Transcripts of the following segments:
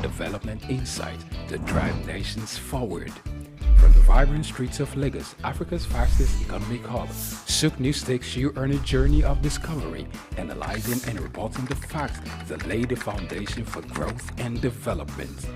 development insight to drive nations forward. From the vibrant streets of Lagos, Africa's fastest economic hub, SOUQ News takes you on a journey of discovery, analyzing and reporting the facts that lay the foundation for growth and development.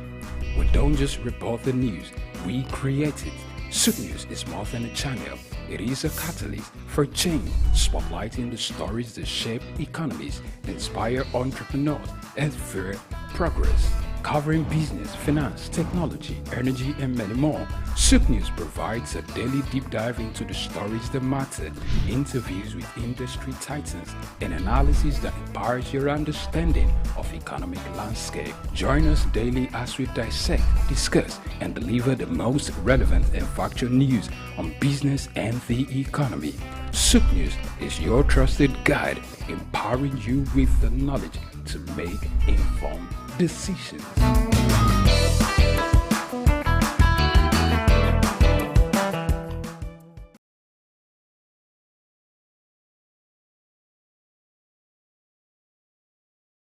We don't just report the news, we create it. SOUQ News is more than a channel. It is a catalyst for change, spotlighting the stories that shape economies, inspire entrepreneurs, and fuel progress. Covering business, finance, technology, energy, and many more, SOUQ News provides a daily deep dive into the stories that matter, interviews with industry titans, and analysis that empowers your understanding of economic landscape. Join us daily as we dissect, discuss, and deliver the most relevant and factual news on business and the economy. SOUQ News is your trusted guide, empowering you with the knowledge to make informed decisions.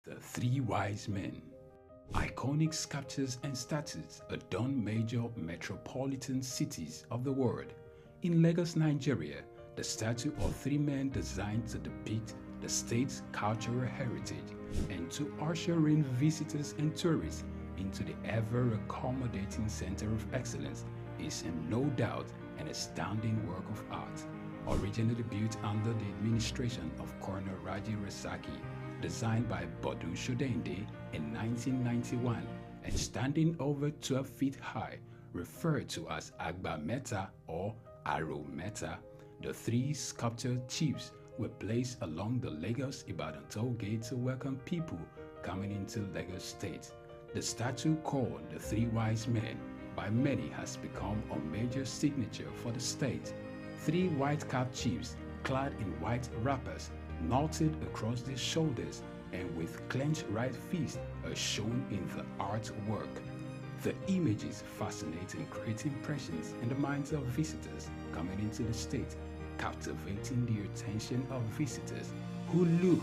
The Three Wise Men. Iconic sculptures and statues adorn major metropolitan cities of the world. In Lagos, Nigeria, the statue of three men designed to depict the state's cultural heritage and to usher in visitors and tourists into the ever-accommodating center of excellence is no doubt an astounding work of art. Originally built under the administration of Colonel Raji Rasaki, designed by Bodun Shodende in 1991 and standing over 12 feet high, referred to as Agba Meta or Aro Meta, the three sculptured chiefs were placed along the Lagos-Ibadan toll gate to welcome people coming into Lagos State. The statue called the Three Wise Men by many has become a major signature for the state. Three white-capped chiefs clad in white wrappers, knotted across their shoulders and with clenched right fists are shown in the artwork. The images fascinate and create impressions in the minds of visitors coming into the state, captivating the attention of visitors who look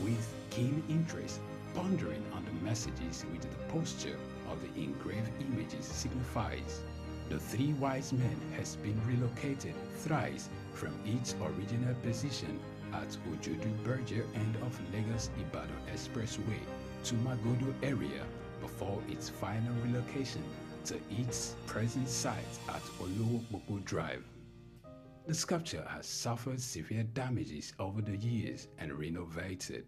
with keen interest, pondering on the messages which the posture of the engraved images signifies. The Three Wise Men has been relocated thrice from its original position at Ojodu Berger end of Lagos-Ibadan Expressway to Magodo area before its final relocation to its present site at Olowopopo Drive. The sculpture has suffered severe damages over the years and renovated.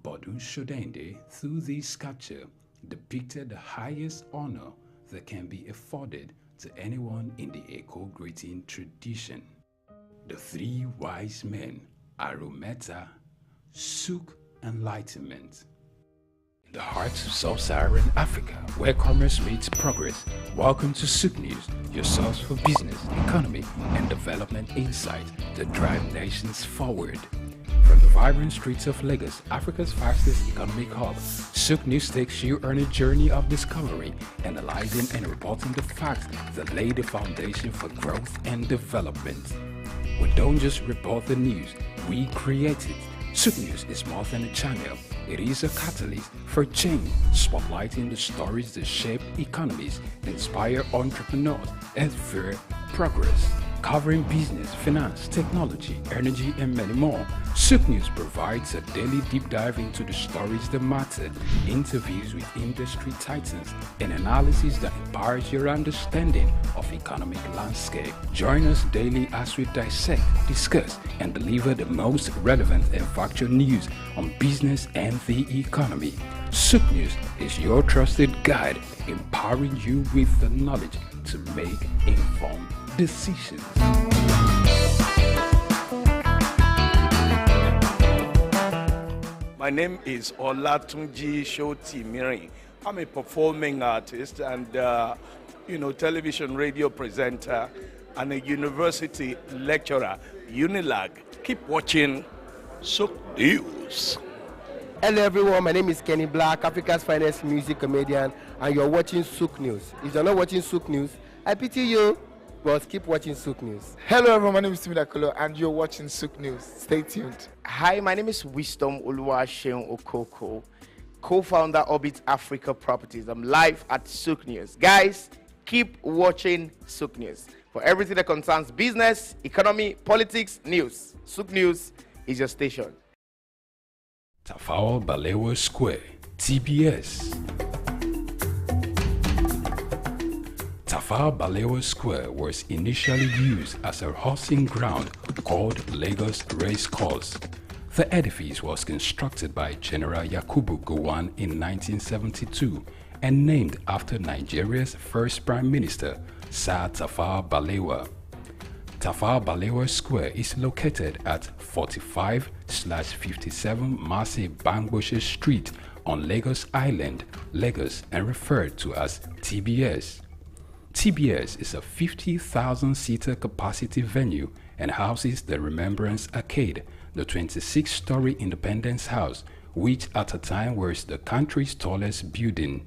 Bodun Shodende, through this sculpture, depicted the highest honor that can be afforded to anyone in the eco-greeting tradition. The Three Wise Men, Arometa, SOUQ Enlightenment. In the heart of sub-Saharan Africa, where commerce meets progress, welcome to SOUQ News, your source for business, economy, and development insight that drive nations forward. From the vibrant streets of Lagos, Africa's fastest economic hub, SOUQ News takes you on a journey of discovery, analyzing and reporting the facts that lay the foundation for growth and development. We don't just report the news, we create it. SOUQ News is more than a channel. It is a catalyst for change, spotlighting the stories that shape economies, inspire entrepreneurs, and fuel progress. Covering business, finance, technology, energy, and many more, SOUQ News provides a daily deep dive into the stories that matter, interviews with industry titans, and analysis that empowers your understanding of economic landscape. Join us daily as we dissect, discuss, and deliver the most relevant and factual news on business and the economy. SOUQ News is your trusted guide, empowering you with the knowledge to make informed decisions. My name is Olatunji Shoti-Miri. I'm a performing artist and television radio presenter and a university lecturer, Unilag. Keep watching SOUQ News. Hello everyone, my name is Kenny Black, Africa's finest music comedian, and you're watching SOUQ News. If you're not watching SOUQ News, I pity you, but keep watching SOUQ News. Hello everyone, my name is Timida Kolo and you're watching SOUQ News. Stay tuned. Hi, my name is Wisdom Oluwaseun Okoko, co-founder Orbit Africa Properties. I'm live at SOUQ News. Guys, keep watching SOUQ News. For everything that concerns business, economy, politics, news, SOUQ News is your station. Tafawa Balewa Square, TBS. Tafawa Balewa Square was initially used as a horsing ground called Lagos Race Course. The edifice was constructed by General Yakubu Gowon in 1972 and named after Nigeria's first Prime Minister, Sir Tafawa Balewa. Tafawa Balewa Square is located at 45/57 Marse Bangboshe Street on Lagos Island, Lagos, and referred to as TBS. TBS is a 50,000-seater capacity venue and houses the Remembrance Arcade, the 26-story Independence House, which at a time was the country's tallest building.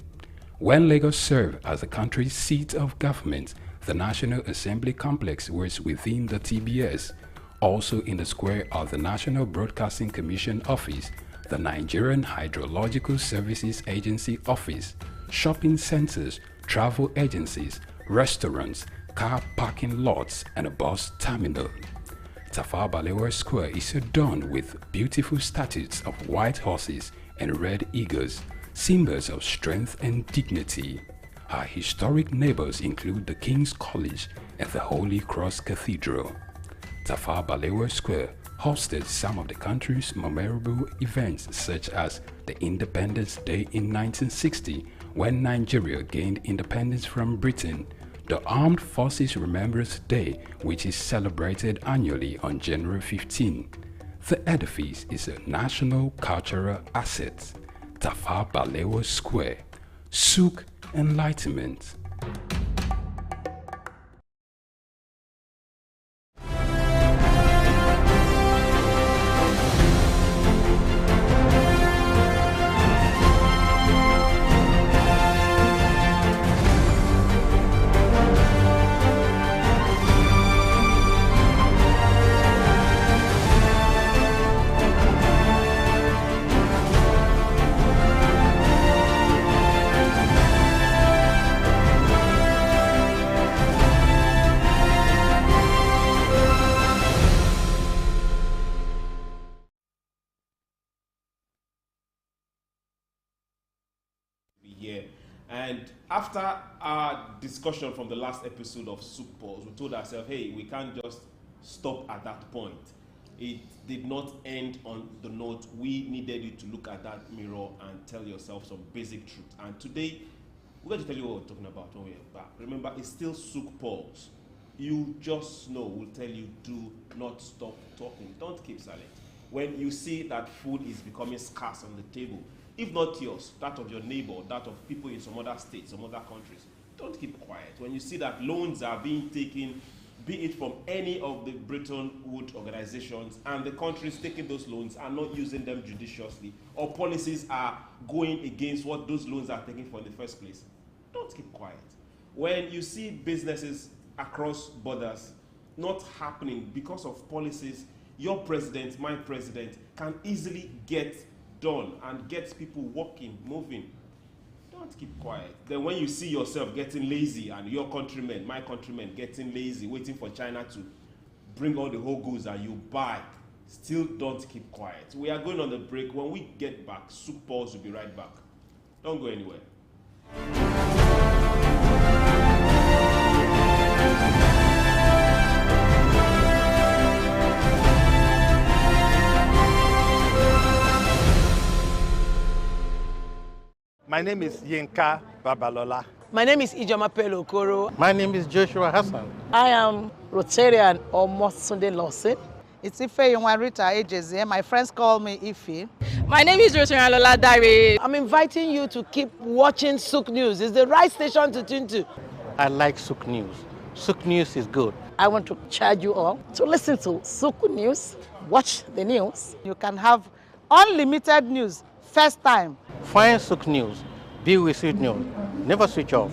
When Lagos served as the country's seat of government, the National Assembly Complex was within the TBS. Also in the square are the National Broadcasting Commission Office, the Nigerian Hydrological Services Agency Office, shopping centers, travel agencies, restaurants, car parking lots, and a bus terminal. Tafawa Balewa Square is adorned with beautiful statues of white horses and red eagles, symbols of strength and dignity. Our historic neighbors include the King's College and the Holy Cross Cathedral. Tafawa Balewa Square hosted some of the country's memorable events, such as the Independence Day in 1960, when Nigeria gained independence from Britain, the Armed Forces Remembrance Day, which is celebrated annually on January 15. The edifice is a national cultural asset. Tafawa Balewa Square, SOUQ Enlightenment. Here. And after our discussion from the last episode of SOUQ Pulse, we told ourselves, hey, we can't just stop at that point. It did not end on the note. We needed you to look at that mirror and tell yourself some basic truth. And today, we're going to tell you what we're talking about when we're back. Remember, it's still SOUQ Pulse. You just know, we'll tell you, do not stop talking. Don't keep silent. When you see that food is becoming scarce on the table, if not yours, that of your neighbor, that of people in some other states, some other countries, don't keep quiet. When you see that loans are being taken, be it from any of the Bretton Woods organizations, and the countries taking those loans are not using them judiciously, or policies are going against what those loans are taking for in the first place, don't keep quiet. When you see businesses across borders not happening because of policies your president, my president, can easily get done and get people working, moving, don't keep quiet. Then when you see yourself getting lazy and your countrymen, my countrymen, getting lazy, waiting for China to bring all the whole goods and you buy, still don't keep quiet. We are going on the break. When we get back, SOUQ Pulse will be right back. Don't go anywhere. My name is Yinka Babalola. My name is Ijoma Pelokoro. My name is Joshua Hassan. I am Rotarian or Mosunde Lawson. It's Ife Yunwarita Ejeze. My friends call me Ife. My name is Rotarian Lola Dare. I'm inviting you to keep watching SOUQ News. It's the right station to tune to. I like SOUQ News. SOUQ News is good. I want to charge you all to listen to SOUQ News, watch the news. You can have unlimited news, first time. Find SOUQ News. Be with SOUQ News. Never switch off.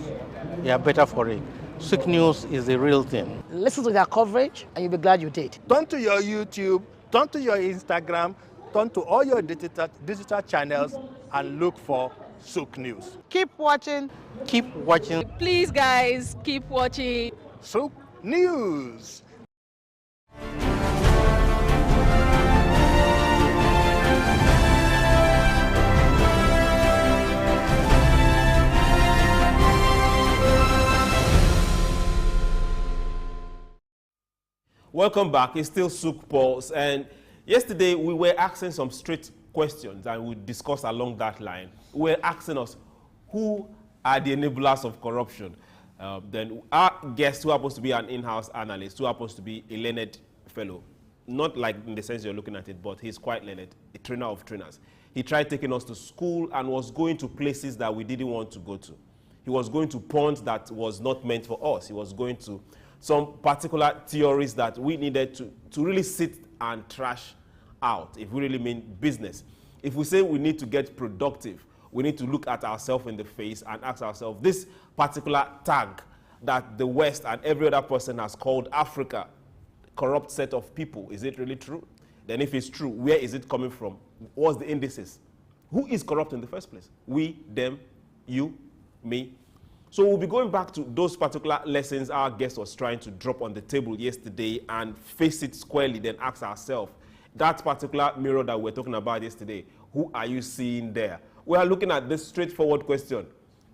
You are better for it. SOUQ News is the real thing. Listen to their coverage and you'll be glad you did. Turn to your YouTube, turn to your Instagram, turn to all your digital channels and look for SOUQ News. Keep watching. Keep watching. Please, guys, keep watching. SOUQ News. Welcome back. It's still SOUQ Pulse, and yesterday we were asking some straight questions, and we discussed along that line. We were asking us, who are the enablers of corruption? Then our guest, who happens to be an in-house analyst, who happens to be a learned fellow, not like in the sense you're looking at it, but he's quite learned, a trainer of trainers. He tried taking us to school and was going to places that we didn't want to go to. He was going to ponds that was not meant for us. He was going to some particular theories that we needed to really sit and trash out, if we really mean business. If we say we need to get productive, we need to look at ourselves in the face and ask ourselves, this particular tag that the West and every other person has called Africa, corrupt set of people, is it really true? Then if it's true, where is it coming from? What's the indices? Who is corrupt in the first place? We, them, you, me. So we'll be going back to those particular lessons our guest was trying to drop on the table yesterday and face it squarely, then ask ourselves, that particular mirror that we're talking about yesterday, who are you seeing there? We are looking at this straightforward question.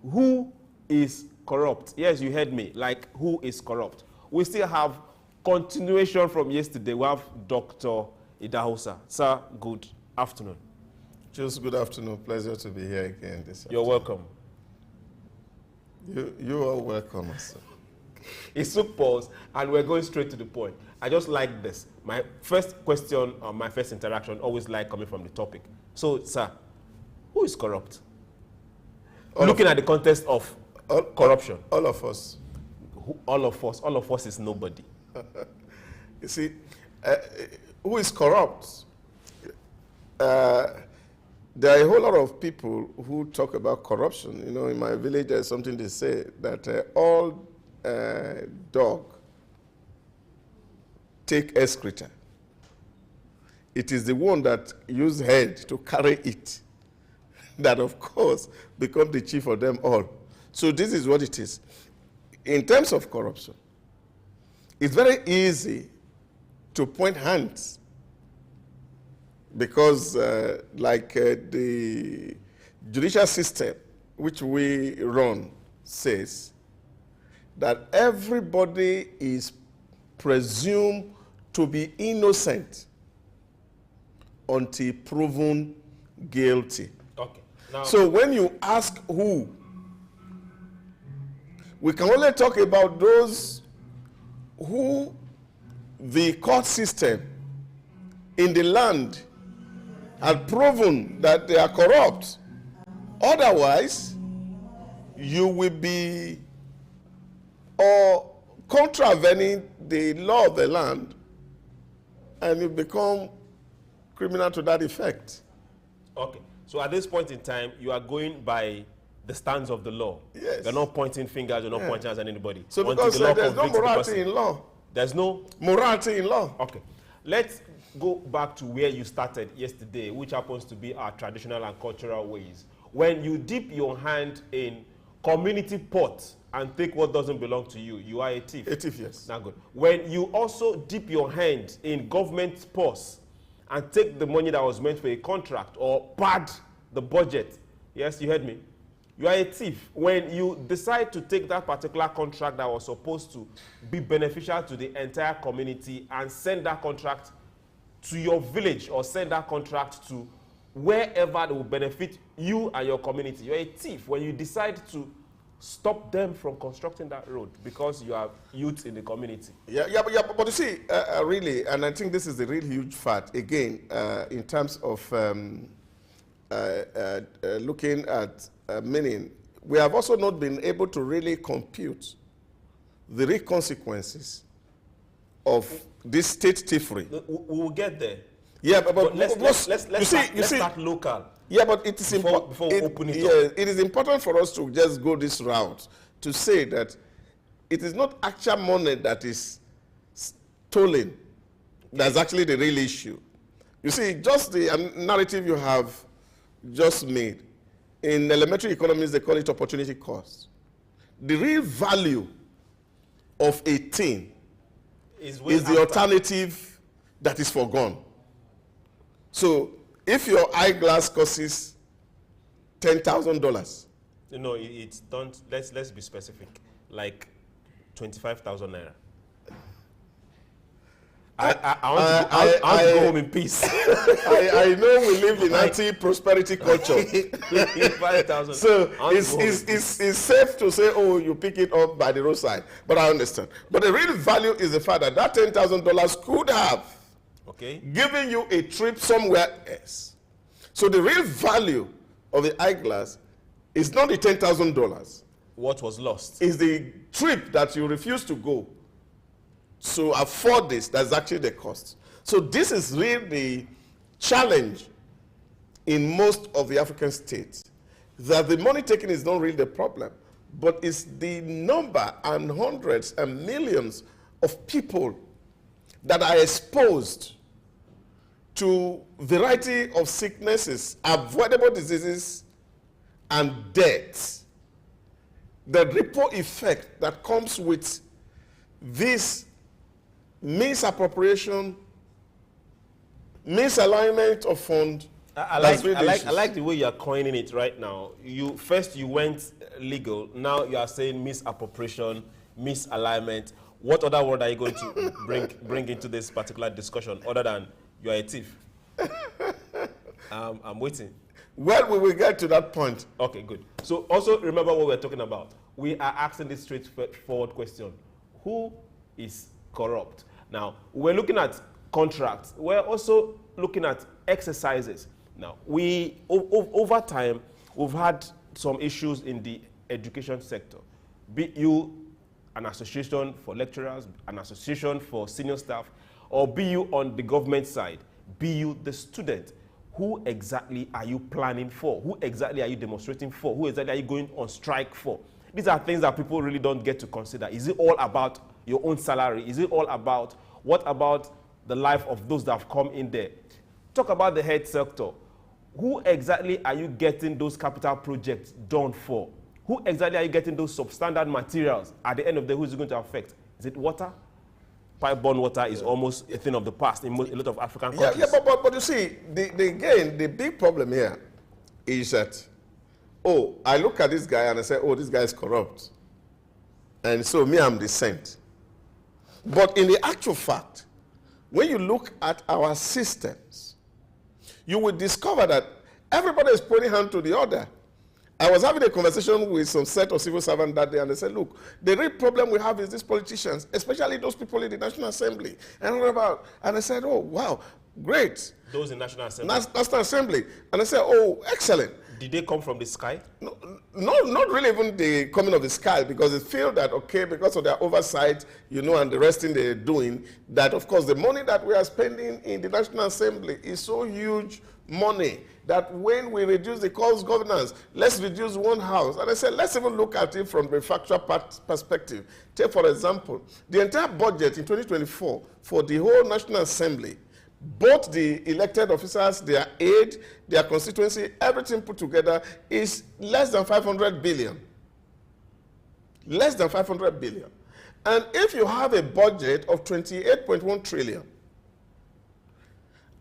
Who is corrupt? Yes, you heard me, like who is corrupt? We still have continuation from yesterday. We have Dr. Idahosa. Sir, good afternoon. Just good afternoon. Pleasure to be here again this afternoon. You're welcome. You are welcome, sir. It's SOUQ Pulse, and we're going straight to the point. I just like this. My first question or my first interaction always like coming from the topic. So, sir, who is corrupt? Looking at the context of corruption. All of us. All of us is nobody. You see, who is corrupt? There are a whole lot of people who talk about corruption. You know, in my village, there's something they say that all dog take excreta. It is the one that use head to carry it that, of course, become the chief of them all. So this is what it is. In terms of corruption, it's very easy to point hands because the judicial system which we run says that everybody is presumed to be innocent until proven guilty. Okay. Now, so when you ask who, we can only talk about those who the court system in the land had proven that they are corrupt. Otherwise, you will be contravening the law of the land and you become criminal to that effect. Okay. So at this point in time, you are going by the stance of the law. Yes. You're not pointing fingers, you're not pointing at anybody. So because there's no morality in law. There's no morality in law. Okay. Let's go back to where you started yesterday, which happens to be our traditional and cultural ways. When you dip your hand in community pot and take what doesn't belong to you, you are a thief. A thief, yes. Now good. When you also dip your hand in government purse and take the money that was meant for a contract or pad the budget, yes, you heard me, you are a thief. When you decide to take that particular contract that was supposed to be beneficial to the entire community and send that contract to your village or send that contract to wherever it will benefit you and your community, you're a thief. When you decide to stop them from constructing that road because you have youth in the community. But you see, really, and I think this is the real huge fact, again, in terms of looking at meaning, we have also not been able to really compute the real consequences of this state thievery. We will get there. Yeah, but let's start local. Yeah, but it is important. Before we open it up. It is important for us to just go this route to say that it is not actual money that is stolen. That's actually the real issue. You see, just the narrative you have just made, in elementary economics, they call it opportunity cost. The real value of a thing is the alternative that is forgone. So if your eyeglass costs $10,000. No, it's don't. Let's be specific. Like 25,000 naira. I want to go home in peace. I know we live in anti-prosperity culture. 5,000. So it's safe to say, oh, you pick it up by the roadside. But I understand. But the real value is the fact that $10,000 could have given you a trip somewhere else. So the real value of the eyeglass is not the $10,000. What was lost is the trip that you refuse to go. So afford this, that's actually the cost. So this is really the challenge in most of the African states, that the money taking is not really the problem, but it's the number and hundreds and millions of people that are exposed to variety of sicknesses, avoidable diseases, and deaths. The ripple effect that comes with this misappropriation, misalignment of fund. I like the way you are coining it right now. First you went legal, now you are saying misappropriation, misalignment. What other word are you going to bring into this particular discussion other than you are a thief? I'm waiting. Well, we will get to that point. Okay, good. So also remember what we're talking about. We are asking this straightforward question. Who is corrupt? Now, we're looking at contracts. We're also looking at exercises. Now, over time, we've had some issues in the education sector. Be you an association for lecturers, an association for senior staff, or be you on the government side, be you the student. Who exactly are you planning for? Who exactly are you demonstrating for? Who exactly are you going on strike for? These are things that people really don't get to consider. Is it all about your own salary? Is it all about, what about the life of those that have come in there? Talk about the health sector. Who exactly are you getting those capital projects done for? Who exactly are you getting those substandard materials? At the end of the day, who is it going to affect? Is it water? Pipe-borne water is almost a thing of the past in a lot of African countries. Yeah, but you see, the big problem here is that, oh, I look at this guy and I say, oh, this guy is corrupt. And so me, I'm the saint. But in the actual fact, when you look at our systems, you will discover that everybody is pointing hand to the other. I was having a conversation with some set of civil servants that day, and they said, look, the real problem we have is these politicians, especially those people in the National Assembly. And I said, oh, wow, great. Those in National Assembly? National Assembly. And I said, oh, excellent. Did they come from the sky? No, not really even the coming of the sky, because they feel that, okay, because of their oversight, you know, and the rest thing they're doing, that, of course, the money that we are spending in the National Assembly is so huge money that when we reduce the cost governance, let's reduce one house. And I said, let's even look at it from the factual perspective. Take, for example, the entire budget in 2024 for the whole National Assembly, both the elected officers, their aid, their constituency, everything put together is less than 500 billion. Less than 500 billion. And if you have a budget of 28.1 trillion,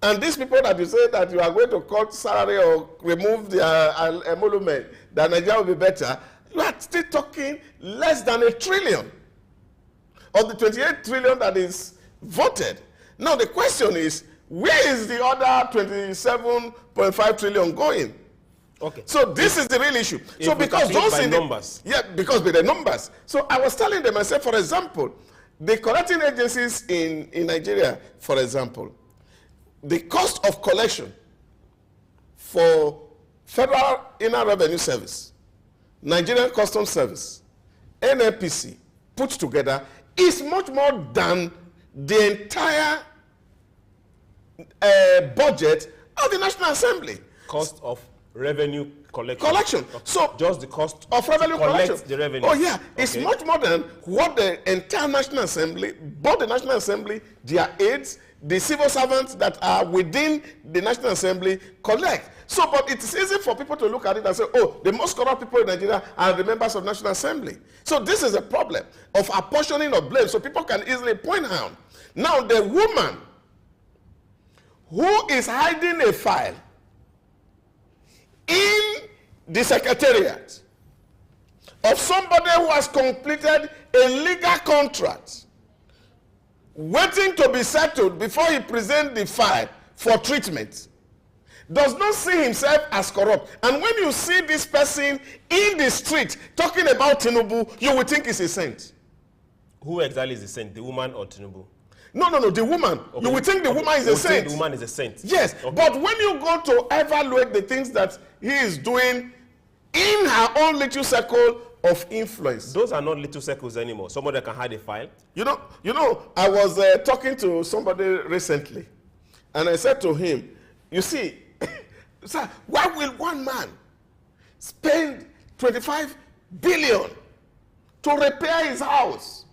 and these people that you say that you are going to cut salary or remove their emolument, that Nigeria will be better, you are still talking less than $1 trillion of the 28 trillion that is voted. Now the question is, where is the other 27.5 trillion going? Okay. So this is the real issue. So because those in numbers. Yeah, because with the numbers. So I was telling them, I said, for example, the collecting agencies in Nigeria, for example, the cost of collection for Federal Inland Revenue Service, Nigerian Customs Service, NNPC, put together is much more than the entire budget of the National Assembly. Cost of revenue collection. Okay. So just the cost of revenue collection. The revenue. Oh yeah, it's much more than what the entire National Assembly, both the National Assembly, their aides, the civil servants that are within the National Assembly collect. So, but it is easy for people to look at it and say, oh, the most corrupt people in Nigeria are the members of National Assembly. So this is a problem of apportioning of blame, so people can easily point out. Now, the woman who is hiding a file in the secretariat of somebody who has completed a legal contract, waiting to be settled before he presents the file for treatment, does not see himself as corrupt. And when you see this person in the street talking about Tinubu, you will think he's a saint. Who exactly is a saint, the woman or Tinubu? No, the woman. Okay. You will think the woman is a saint. The woman is a saint. Yes, okay. But when you go to evaluate the things that he is doing in her own little circle of influence. Those are not little circles anymore. Somebody can hide a file. You know, I was talking to somebody recently, and I said to him, you see, sir, why will one man spend 25 billion to repair his house?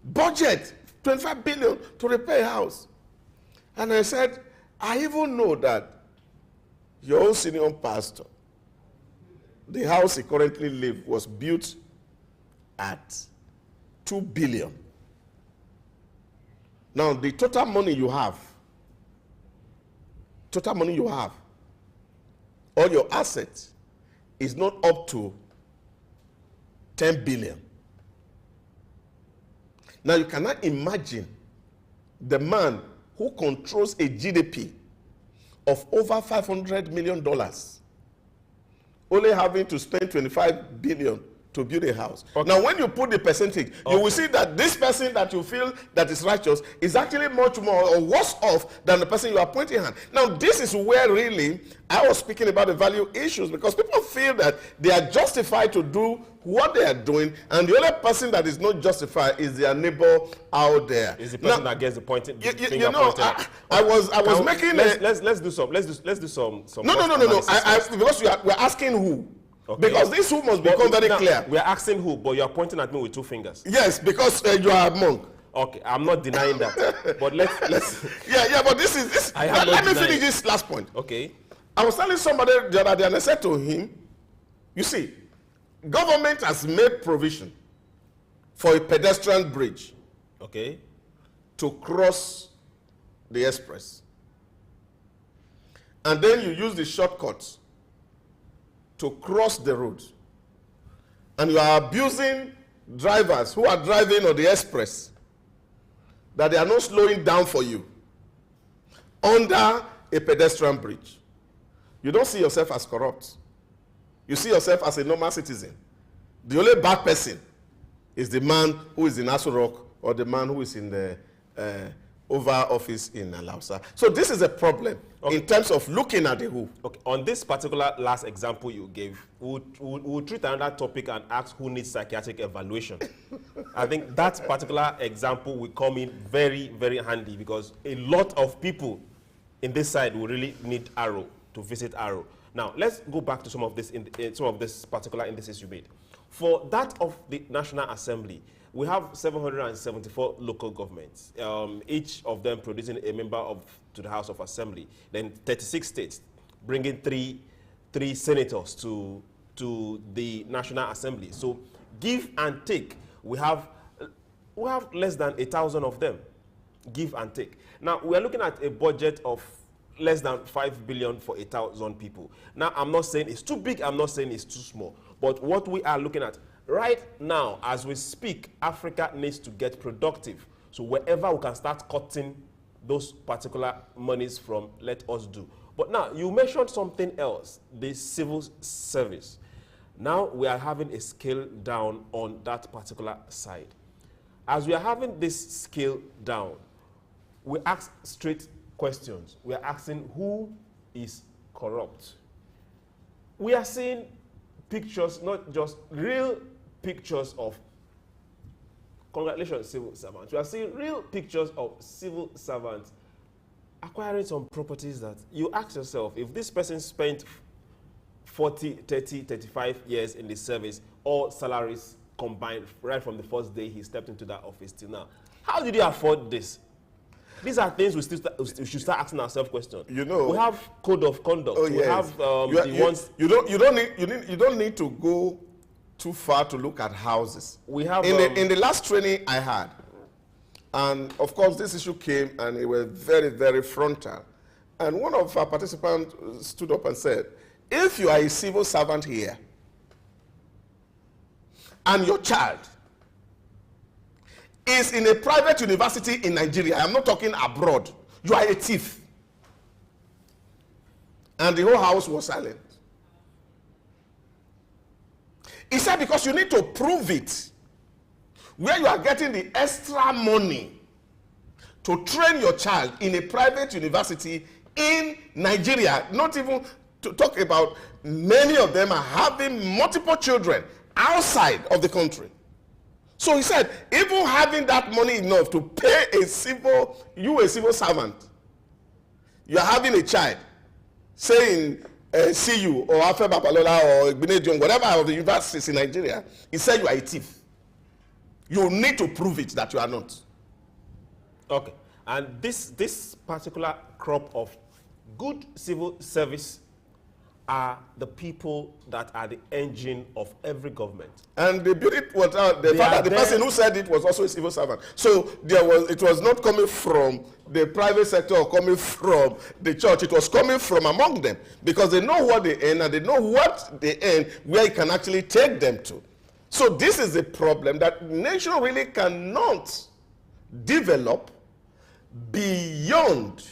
Budget 25 billion to repair a house. And I said, I even know that your own senior pastor, the house he currently lives was built at 2 billion. Now, the total money you have, all your assets, is not up to 10 billion. Now, you cannot imagine the man who controls a GDP of over $500 million only having to spend 25 billion to build a house. Okay. Now, when you put the percentage, you will see that this person that you feel that is righteous is actually much more or worse off than the person you are pointing at. Now, this is where really I was speaking about the value issues, because people feel that they are justified to do what they are doing, and the only person that is not justified is their neighbor out there. Is the person that gets the pointing? Let's do some. No. Because we're asking who. Okay. Because this who must become very clear. We are asking who, but you are pointing at me with 2 fingers. Yes, because you are a monk. Okay, I'm not denying that. But let's. Yeah, but this is. Let me finish this last point. Okay. I was telling somebody the other day, and I said to him, you see, government has made provision for a pedestrian bridge. Okay. To cross the express. And then you use the shortcuts to cross the road. And you are abusing drivers who are driving on the express, that they are not slowing down for you under a pedestrian bridge. You don't see yourself as corrupt. You see yourself as a normal citizen. The only bad person is the man who is in Aso Rock or the man who is in the Oval Office in Idahosa. So this is a problem in terms of looking at the who. Okay. On this particular last example you gave, we'll treat another topic and ask who needs psychiatric evaluation. I think that particular example will come in very, very handy, because a lot of people in this side will really need Arrow to visit Arrow. Now, let's go back to some of this particular indices you made. For that of the National Assembly, we have 774 local governments, each of them producing a member to the House of Assembly. Then 36 states, bringing three senators to the National Assembly. So, give and take, we have less than 1,000 of them. Give and take. Now, we are looking at a budget of less than 5 billion for 1,000 people. Now, I'm not saying it's too big, I'm not saying it's too small. But what we are looking at right now, as we speak, Africa needs to get productive. So wherever we can start cutting those particular monies from, let us do. But now, you mentioned something else, the civil service. Now, we are having a scale down on that particular side. As we are having this scale down, we ask straight questions. We are asking who is corrupt. We are seeing pictures, not just real pictures of, congratulations, civil servants. We are seeing real pictures of civil servants acquiring some properties that you ask yourself, if this person spent 40, 30, 35 years in the service, all salaries combined right from the first day he stepped into that office till now, how did he afford this? These are things we should start asking ourselves questions. You know, we have code of conduct. Oh, yes. We have you don't need to go too far to look at houses. We have in the last training I had, and of course this issue came and it was very, very frontal. And one of our participants stood up and said, if you are a civil servant here and your child is in a private university in Nigeria, I'm not talking abroad, you are a thief. And the whole house was silent. He said, because you need to prove it, where you are getting the extra money to train your child in a private university in Nigeria. Not even to talk about many of them are having multiple children outside of the country. So he said, even having that money enough to pay a civil servant, you are having a child, say in CU or Afe Babalola or Igbinedion, whatever of the universities in Nigeria, he said you are a thief. You need to prove it that you are not. Okay, and this particular crop of good civil service are the people that are the engine of every government. And the person who said it was also a civil servant. So it was not coming from the private sector or coming from the church. It was coming from among them, because they know what they earn and they know what they earn, where it can actually take them to. So this is a problem that nation really cannot develop beyond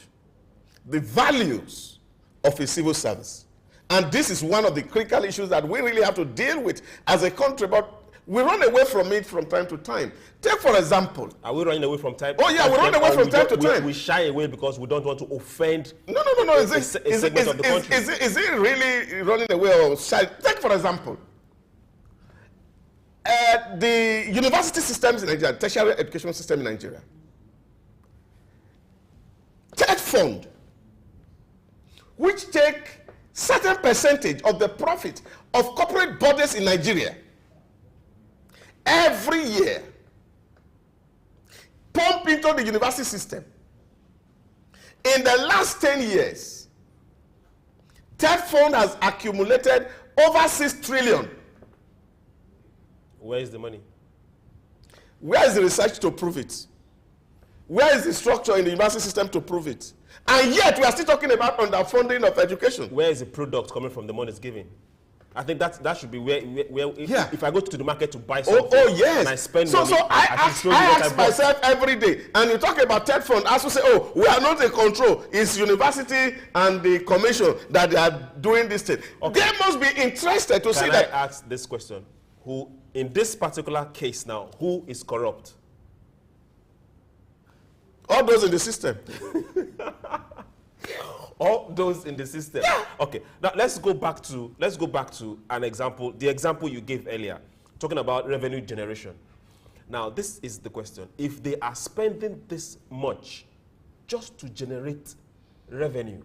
the values of a civil service. And this is one of the critical issues that we really have to deal with as a country, but we run away from it from time to time. Take, for example... Are we running away from time? Oh, yeah, we run away from time to time. We shy away because we don't want to offend No. Is it really running away or shy? Take, for example, the university systems in Nigeria, tertiary education system in Nigeria. TED fund, which take certain percentage of the profit of corporate bodies in Nigeria every year, pump into the university system. In the last 10 years, TED fund has accumulated over 6 trillion. Where is the money? Where is the research to prove it? Where is the structure in the university system to prove it? And yet we are still talking about underfunding of education. Where is the product coming from the money it's given? I think that should be where if I go to the market to buy something, yes. And I spend money. So I ask myself every day, and you talk about TED fund, I also say, oh, we are not in control. It's university and the commission that they are doing this thing. Okay. They must be interested to see that. Can I ask this question? Who, in this particular case now, who is corrupt? All those in the system. All those in the system. Yeah. Okay. Now let's go back to an example. The example you gave earlier, talking about revenue generation. Now this is the question: if they are spending this much just to generate revenue,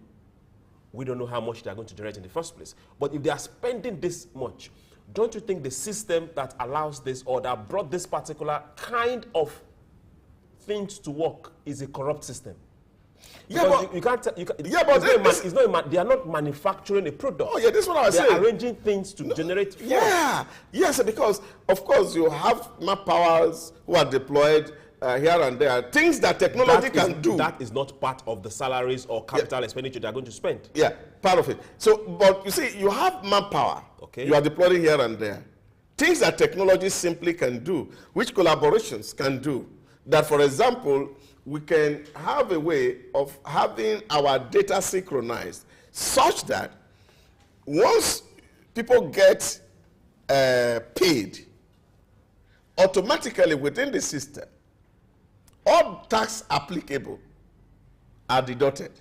we don't know how much they are going to generate in the first place. But if they are spending this much, don't you think the system that allows this or that brought this particular kind of things to work is a corrupt system? Yeah, but you can't. They are not manufacturing a product. Oh, yeah, this is what I was saying. They are arranging things to generate funds. Yeah, yes, because of course you have map powers who are deployed here and there. Things that technology can do. That is not part of the salaries or capital expenditure they are going to spend. Yeah, part of it. So, but you see, you have manpower. Okay. You are deploying here and there. Things that technology simply can do, which collaborations can do. That, for example, we can have a way of having our data synchronized such that once people get paid, automatically within the system, all tax applicable are deducted.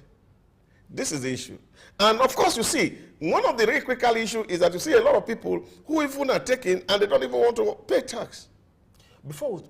This is the issue. And of course, you see, one of the really critical issues is that you see a lot of people who even are taking and they don't even want to pay tax. Before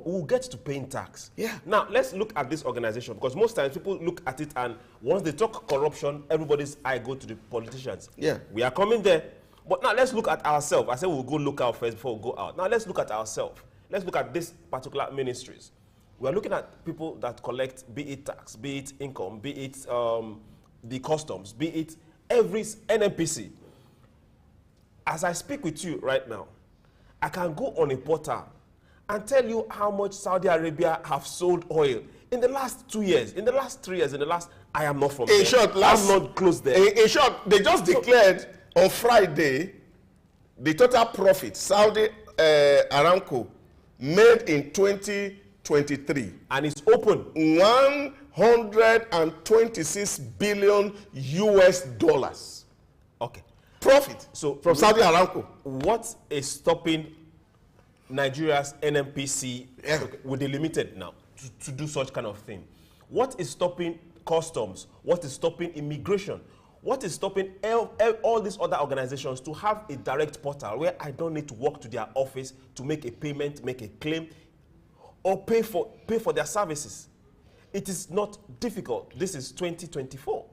we'll get to paying tax. Yeah. Now, let's look at this organization, because most times people look at it and once they talk corruption, everybody's eye go to the politicians. Yeah. We are coming there. But now let's look at ourselves. I said we'll go look out first before we go out. Now let's look at ourselves. Let's look at this particular ministries. We are looking at people that collect, be it tax, be it income, be it the customs, be it every NNPC. As I speak with you right now, I can go on a portal and tell you how much Saudi Arabia have sold oil in the last 2 years, in the last 3 years, in the last, I am not from there. In short, I'm not close there. In short, they just declared on Friday the total profit Saudi Aramco made in 2023. And it's open. 126 billion US dollars. Okay. Profit So from Saudi Aramco. What is stopping Nigeria's NNPC with the limited now to do such kind of thing? What is stopping customs? What is stopping immigration? What is stopping all these other organizations to have a direct portal where I don't need to walk to their office to make a payment, make a claim, or pay for their services? It is not difficult. This is 2024.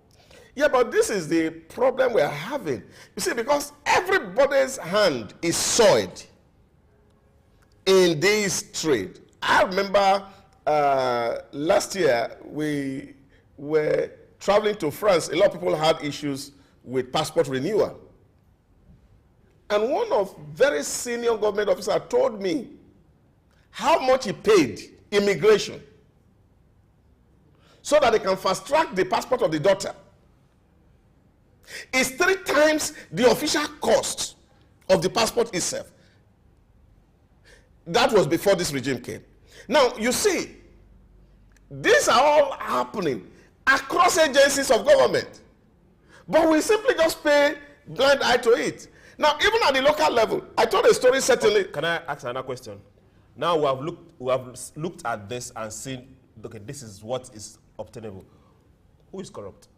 Yeah, but this is the problem we're having. You see, because everybody's hand is soiled in this trade. I remember last year we were traveling to France. A lot of people had issues with passport renewal. And one of very senior government officer told me how much he paid immigration so that they can fast track the passport of the daughter. It's 3 times the official cost of the passport itself. That was before this regime came. Now, you see, these are all happening across agencies of government. But we simply just pay blind eye to it. Now, even at the local level, I told a story certainly. Can I ask another question? Now we have looked at this and seen, okay, this is what is obtainable. Who is corrupt?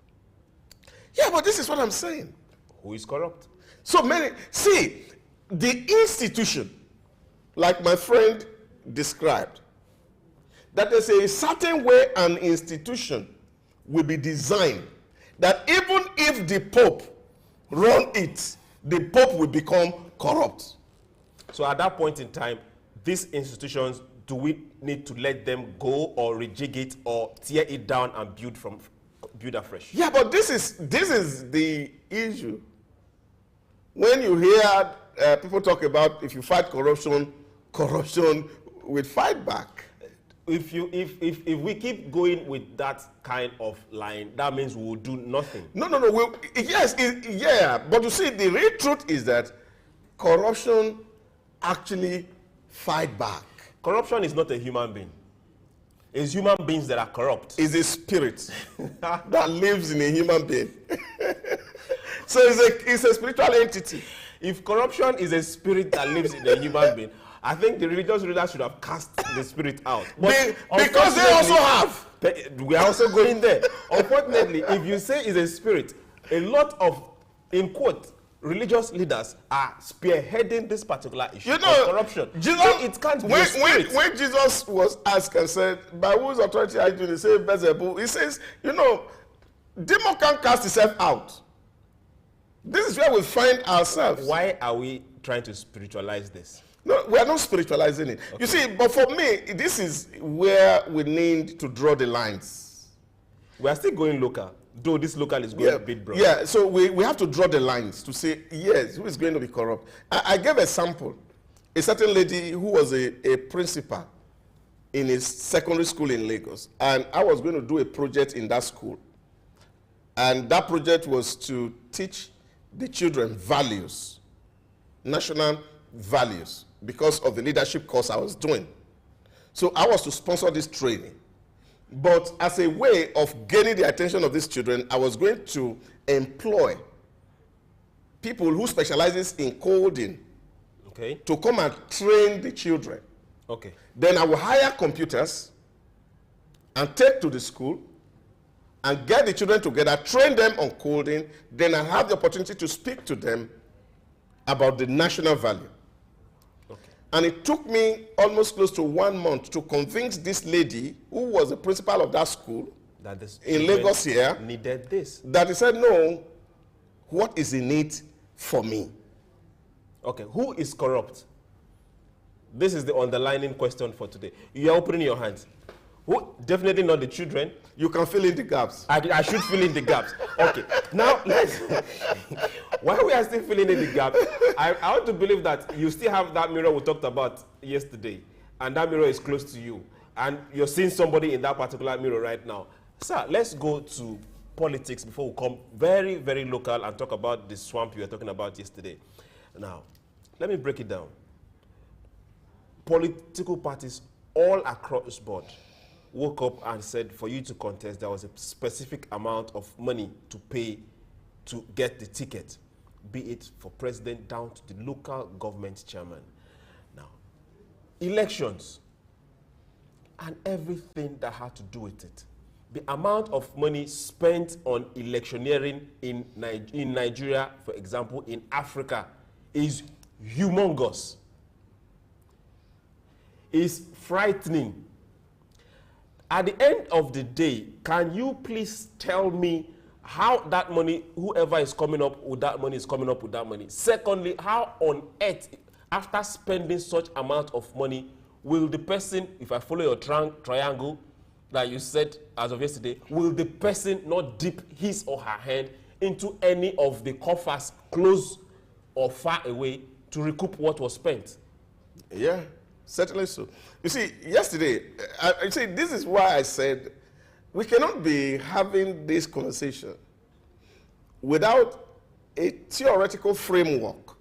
Yeah, but this is what I'm saying. Who is corrupt? So many, see, the institution, like my friend described, that there's a certain way an institution will be designed that even if the Pope run it, the Pope will become corrupt. So at that point in time, these institutions, do we need to let them go or rejig it or tear it down and build afresh? Yeah, but this is the issue. When you hear people talk about if you fight corruption, corruption will fight back. If we keep going with that kind of line, that means we will do nothing. No. Yeah, but you see, the real truth is that corruption actually fight back. Corruption is not a human being. It's human beings that are corrupt. It's a spirit that lives in a human being. So it's a spiritual entity. If corruption is a spirit that lives in a human being, I think the religious leaders should have cast the spirit out. But because they also have. We are also going there. Unfortunately, if you say it's a spirit, a lot of, in quote, religious leaders are spearheading this particular issue of corruption. Jesus, so it can't be a spirit. When Jesus was asked and said, by whose authority are you doing? He said, Beelzebub. He says, demon can't cast itself out. This is where we find ourselves. Why are we trying to spiritualize this? No, we are not spiritualizing it. Okay. You see, but for me, this is where we need to draw the lines. We are still going local, though this local is going a bit broad. Yeah, so we have to draw the lines to say, yes, who is going to be corrupt? I gave a sample. A certain lady who was a principal in a secondary school in Lagos, and I was going to do a project in that school. And that project was to teach the children values, national values, because of the leadership course I was doing. So I was to sponsor this training. But as a way of gaining the attention of these children, I was going to employ people who specializes in coding to come and train the children. Okay. Then I will hire computers and take to the school and get the children together, train them on coding, then I have the opportunity to speak to them about the national value. And it took me almost close to 1 month to convince this lady, who was the principal of that school that this in Lagos here, needed this. That he said, no, what is in it for me? Okay, who is corrupt? This is the underlining question for today. You are opening your hands. Who? Definitely not the children. You can fill in the gaps. I should fill in the gaps. Okay. Now, while we are still filling in the gaps, I want to believe that you still have that mirror we talked about yesterday, and that mirror is close to you, and you're seeing somebody in that particular mirror right now. Sir, let's go to politics before we come very, very local and talk about the swamp you were talking about yesterday. Now, let me break it down. Political parties all across the board woke up and said for you to contest, there was a specific amount of money to pay to get the ticket, be it for president down to the local government chairman. Now, elections and everything that had to do with it, the amount of money spent on electioneering in Nigeria, for example, in Africa, is humongous. It's frightening. At the end of the day, can you please tell me how that money, whoever is coming up with that money is coming up with that money? Secondly, how on earth, after spending such amount of money, will the person, if I follow your triangle that you said as of yesterday, will the person not dip his or her hand into any of the coffers close or far away to recoup what was spent? Yeah. Certainly so. You see, yesterday, this is why I said we cannot be having this conversation without a theoretical framework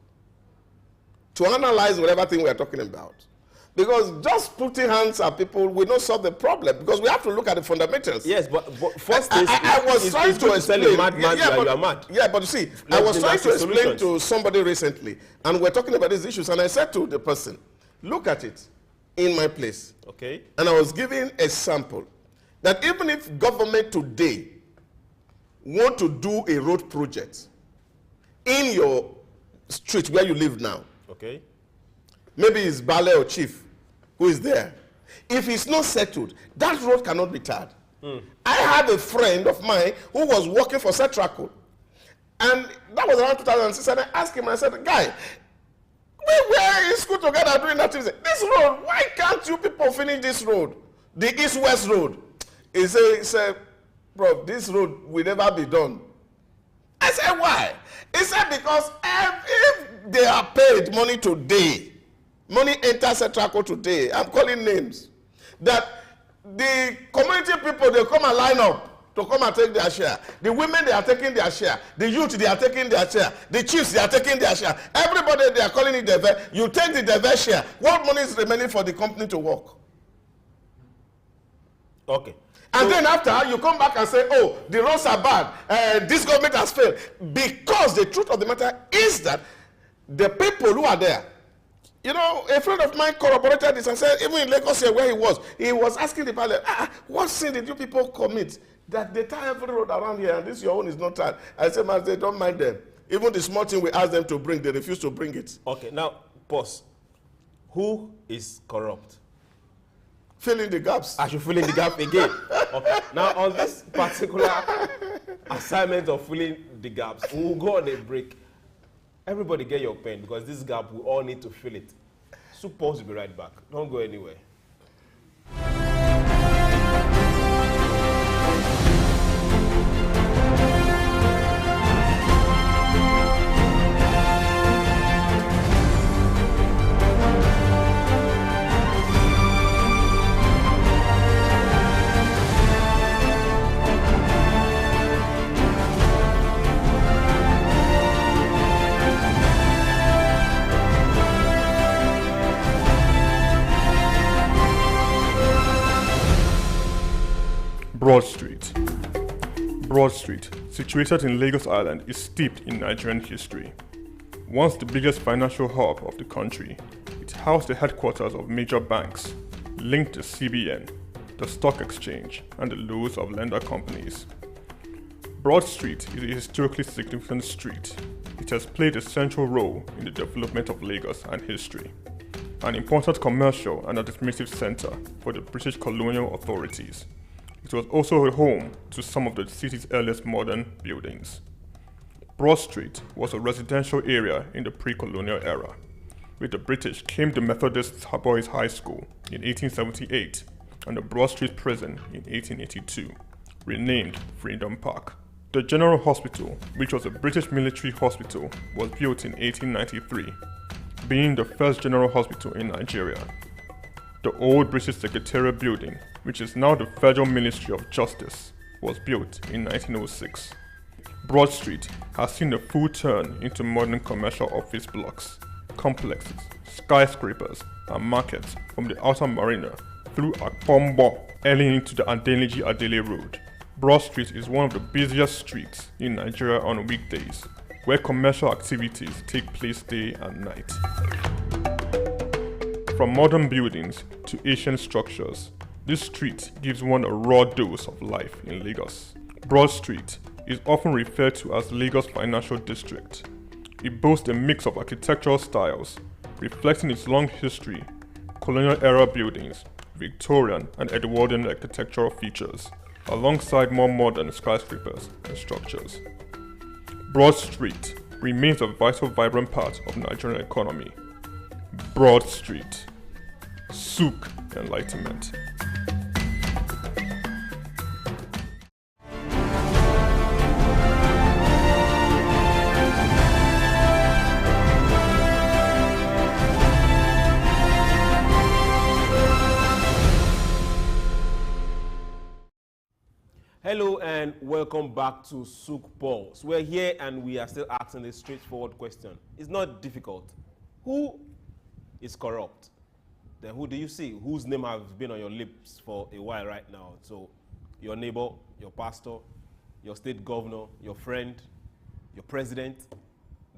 to analyze whatever thing we are talking about. Because just putting hands at people will not solve the problem, because we have to look at the fundamentals. Yes, but first is, I was trying to explain. A madman that you are mad. Yeah, but you see, I was trying to explain to somebody recently, and we're talking about these issues, and I said to the person, look at it in my place. Okay. And I was giving a sample that even if government today want to do a road project in your street where you live now, okay, maybe it's Bale or Chief who is there. If it's not settled, that road cannot be tarred. I had a friend of mine who was working for Setraco, and that was around 2006, and I asked him, I said, guy, we were in school together doing that. This road, why can't you people finish this road? The east-west road. He said, bro, this road will never be done. I said, why? He said, because if they are paid money today, money enters Setraco today, I'm calling names, that the community people, they come and line up to come and take their share. The women, they are taking their share. The youth, they are taking their share. The chiefs, they are taking their share. Everybody, they are calling it the you take the diverse share. What money is remaining for the company to work? Okay. And then after, you come back and say, oh, the roads are bad. This government has failed. Because the truth of the matter is that the people who are there, you know, a friend of mine corroborated this and said, even in Lagos here where he was asking the pilot, what sin did you people commit that they tie every road around here and this your own is not tied? I said, man, they don't mind them. Even the small thing we ask them to bring, they refuse to bring it. Okay, now, pause. Who is corrupt? Fill in the gaps. I should fill in the gap again. Okay. Now, on this particular assignment of filling the gaps, we'll go on a break. Everybody get your pen, because this gap, we all need to fill it. SOUQ Pulse will be right back. Don't go anywhere. Broad Street, situated in Lagos Island, is steeped in Nigerian history. Once the biggest financial hub of the country, it housed the headquarters of major banks, linked the CBN, the stock exchange, and the loads of lender companies. Broad Street is a historically significant street. It has played a central role in the development of Lagos and history, an important commercial and administrative center for the British colonial authorities. It was also a home to some of the city's earliest modern buildings. Broad Street was a residential area in the pre-colonial era. With the British came the Methodist Boys High School in 1878, and the Broad Street Prison in 1882, renamed Freedom Park. The General Hospital, which was a British military hospital, was built in 1893, being the first general hospital in Nigeria. The old British Secretariat building, which is now the Federal Ministry of Justice, was built in 1906. Broad Street has seen a full turn into modern commercial office blocks, complexes, skyscrapers, and markets from the outer marina through Akpombo, early into the Adeniji-Adele Road. Broad Street is one of the busiest streets in Nigeria on weekdays, where commercial activities take place day and night. From modern buildings to ancient structures, this street gives one a raw dose of life in Lagos. Broad Street is often referred to as Lagos Financial District. It boasts a mix of architectural styles, reflecting its long history, colonial-era buildings, Victorian and Edwardian architectural features, alongside more modern skyscrapers and structures. Broad Street remains a vital, vibrant part of the Nigerian economy. Broad Street. SOUQ Enlightenment. Hello and welcome back to SOUQ Pulse. We're here and we are still asking this straightforward question. It's not difficult. Who is corrupt? Then who do you see? Whose name has been on your lips for a while right now? So your neighbor, your pastor, your state governor, your friend, your president,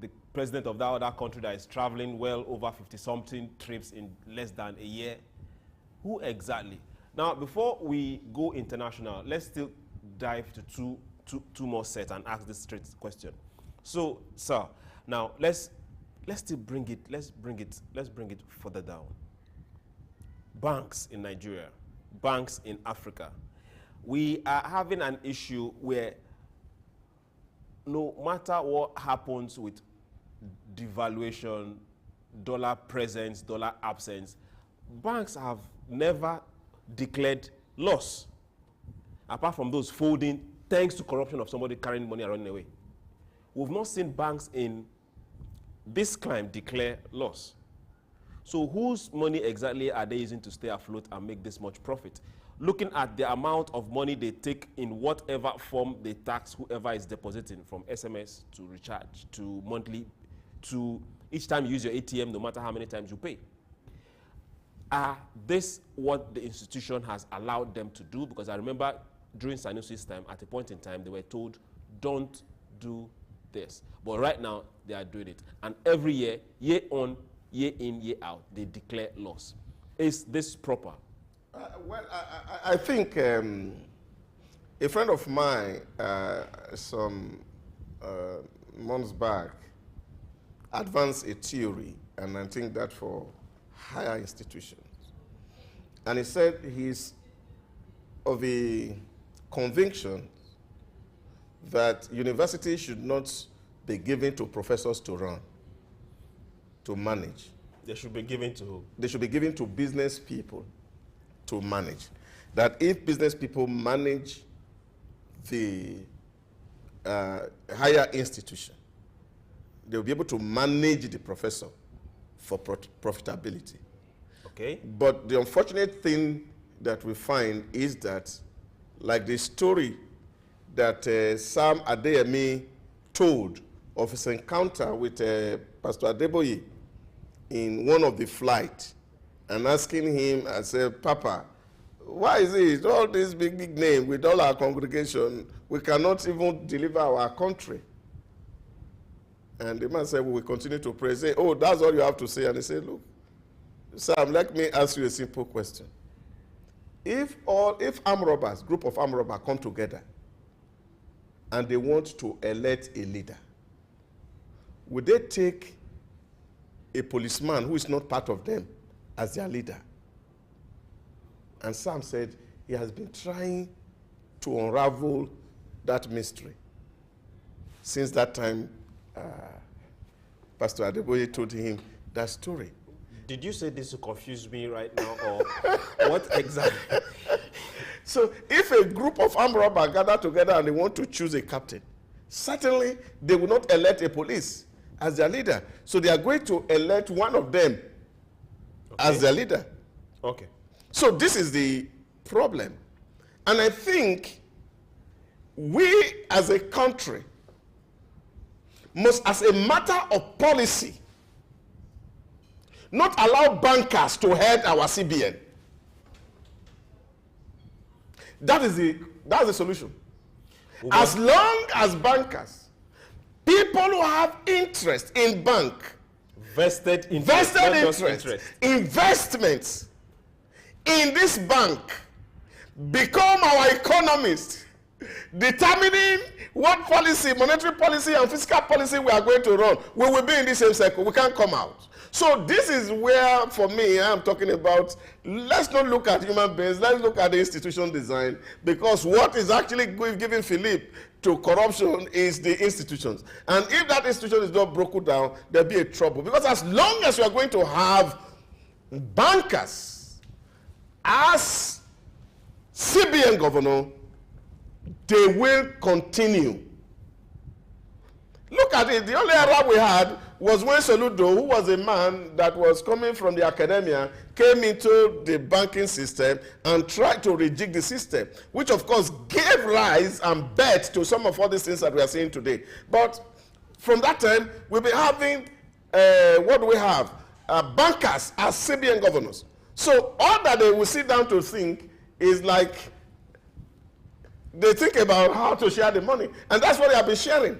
the president of that other country that is traveling well over 50-something trips in less than a year. Who exactly? Now, before we go international, let's still dive to two more sets and ask this straight question. So, sir, now let's still bring it further down. Banks in Nigeria, banks in Africa. We are having an issue where no matter what happens with devaluation, dollar presence, dollar absence, banks have never declared loss, apart from those folding thanks to corruption of somebody carrying money and running away. We've not seen banks in this climb declare loss. So whose money exactly are they using to stay afloat and make this much profit? Looking at the amount of money they take in whatever form they tax whoever is depositing, from SMS to recharge to monthly to each time you use your ATM, no matter how many times you pay. Are this what the institution has allowed them to do? Because I remember during Sanusi's time, at a point in time, they were told, don't do this. But right now, they are doing it. And every year, year on, year in, year out, they declare loss. Is this proper? I think a friend of mine, some months back, advanced a theory, and I think that for higher institutions. And he said he's of a conviction that universities should not be given to professors to run, to manage. They should be given to who? They should be given to business people to manage. That if business people manage the higher institution, they'll be able to manage the professor for profitability. Okay. But the unfortunate thing that we find is that, like the story that Sam Adeyemi told of his encounter with Pastor Adeboye in one of the flights, and asking him, I said, Papa, why is it all this big name with all our congregation, we cannot even deliver our country? And the man said, we will continue to pray. Say, oh, that's all you have to say. And he said, look, Sam, let me ask you a simple question. If armed robbers, group of armed robbers come together and they want to elect a leader, would they take a policeman who is not part of them as their leader? And Sam said he has been trying to unravel that mystery. Since that time, Pastor Adeboye told him that story. Did you say this to confuse me right now, or what exactly? So if a group of armed robbers gather together and they want to choose a captain, certainly they will not elect a police as their leader. So they are going to elect one of them as their leader. Okay. So this is the problem. And I think we as a country must, as a matter of policy, not allow bankers to head our CBN. That's the solution. As long as bankers, people who have interest in bank, vested interest, investments in this bank, become our economists, determining what policy, monetary policy and fiscal policy we are going to run, we will be in the same circle. We can't come out. So this is where, for me, I'm talking about, let's not look at human beings, let's look at the institution design, because what is actually giving Philippe to corruption is the institutions. And if that institution is not broken down, there'll be a trouble. Because as long as we are going to have bankers as CBN governor, they will continue. Look at it. The only error we had was when Soludo, who was a man that was coming from the academia, came into the banking system and tried to rejig the system, which of course gave rise and birth to some of all these things that we are seeing today. But from that time, we'll be having, what do we have? Bankers as CBN governors. So all that they will sit down to think is like, they think about how to share the money. And that's what they have been sharing.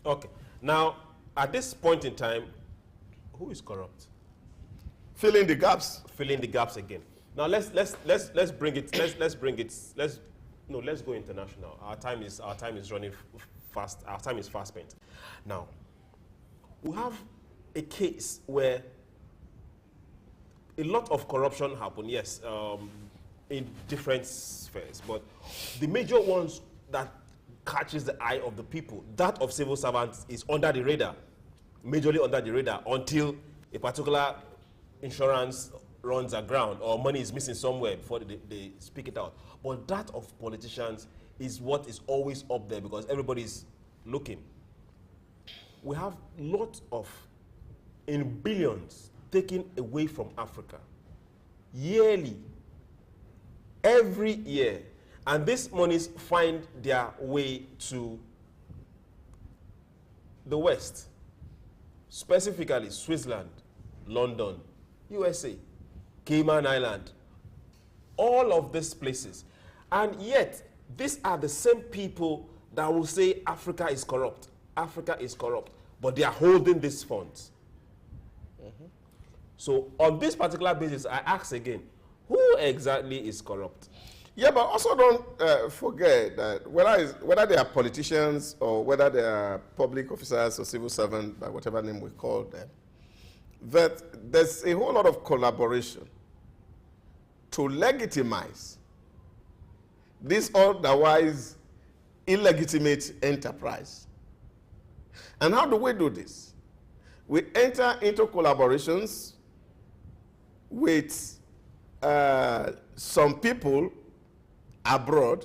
Okay. Now, at this point in time, who is corrupt? Filling the gaps. Filling the gaps again. Now let's bring it. Let's go international. Our time is running fast. Our time is fast spent. Now, we have a case where a lot of corruption happened. Yes, in different spheres, but the major ones that catches the eye of the people, that of civil servants, is under the radar, majorly under the radar, until a particular insurance runs aground or money is missing somewhere before they speak it out. But that of politicians is what is always up there because everybody's looking. We have lots of, in billions, taken away from Africa yearly, every year. And these monies find their way to the West, specifically Switzerland, London, USA, Cayman Island, all of these places. And yet, these are the same people that will say Africa is corrupt. Africa is corrupt, but they are holding these funds. So on this particular basis, I ask again, who exactly is corrupt? Yeah, but also don't forget that whether they are politicians or whether they are public officers or civil servants, by whatever name we call them, that there's a whole lot of collaboration to legitimize this otherwise illegitimate enterprise. And how do we do this? We enter into collaborations with some people abroad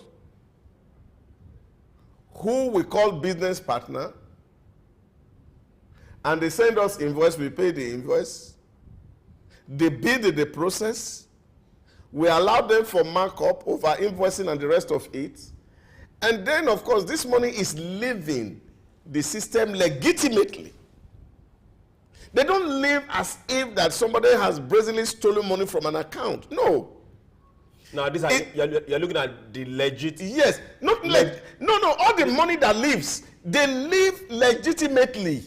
who we call business partner, and they send us invoice, we pay the invoice, they bid the process, we allow them for markup over invoicing and the rest of it, and then of course this money is leaving the system legitimately. They don't live as if that somebody has brazenly stolen money from an account. No. Now, this you're looking at the legit. Yes, no. All the money that leaves, they live legitimately.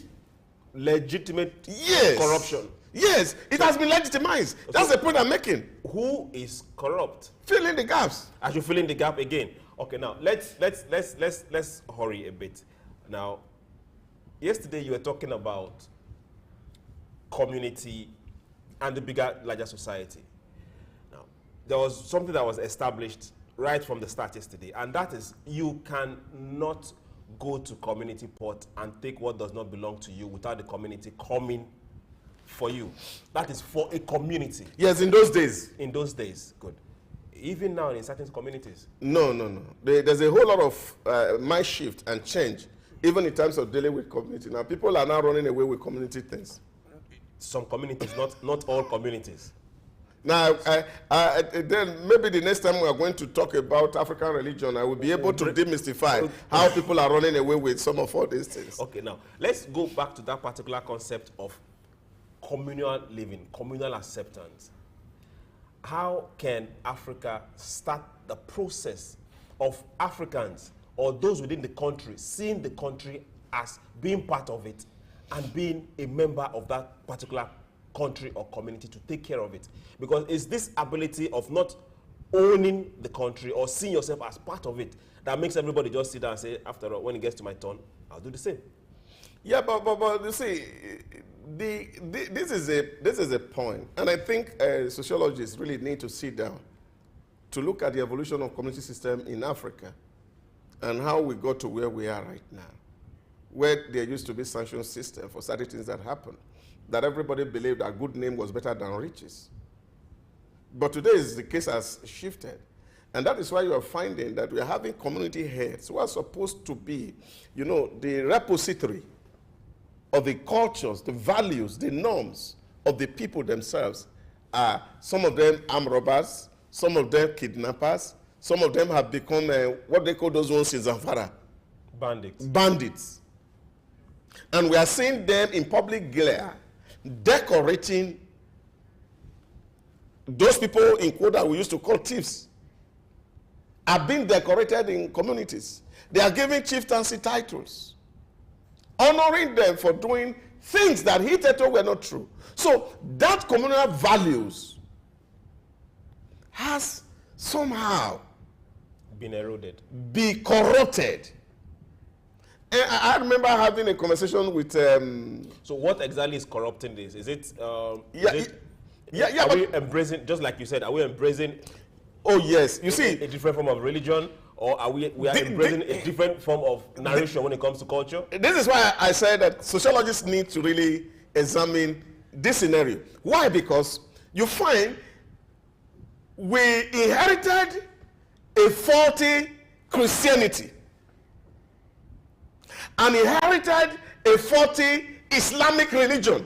Legitimate. Yes. Corruption. Yes, it has been legitimized. That's the point I'm making. Who is corrupt? Fill in the gaps. I should fill in the gap again. Okay, now let's hurry a bit. Now, yesterday you were talking about community and the larger society. Now, there was something that was established right from the start yesterday, and that is you cannot go to community port and take what does not belong to you without the community coming for you. That is for a community. Yes, in those days. In those days, good. Even now in certain communities. No. There's a whole lot of mind shift and change, even in terms of dealing with community. Now, people are now running away with community things. Some communities, not all communities. Now, then maybe the next time we are going to talk about African religion, I will be able to demystify how people are running away with some of all these things. Okay, now, let's go back to that particular concept of communal living, communal acceptance. How can Africa start the process of Africans or those within the country seeing the country as being part of it and being a member of that particular country or community to take care of it? Because it's this ability of not owning the country or seeing yourself as part of it that makes everybody just sit down and say, after all, when it gets to my turn, I'll do the same. Yeah, but you see, this is a point, and I think sociologists really need to sit down to look at the evolution of community system in Africa and how we got to where we are right now, where there used to be sanction system for certain things that happened, that everybody believed a good name was better than riches. But today the case has shifted. And that is why you are finding that we are having community heads who are supposed to be, the repository of the cultures, the values, the norms of the people themselves. Some of them armed robbers, some of them kidnappers, some of them have become what they call those ones in Zamfara. Bandits. And we are seeing them in public glare decorating those people in quote we used to call thieves are being decorated in communities. They are giving chieftaincy titles, honoring them for doing things that hitherto were not true. So that communal values has somehow been eroded, be corrupted. And I remember having a conversation with. So what exactly is corrupting this? Is it? Are we embracing, just like you said, are we embracing? Oh yes, you see, a different form of religion, or are we embracing a different form of narration when it comes to culture? This is why I said that sociologists need to really examine this scenario. Why? Because you find we inherited a faulty Christianity and inherited a faulty Islamic religion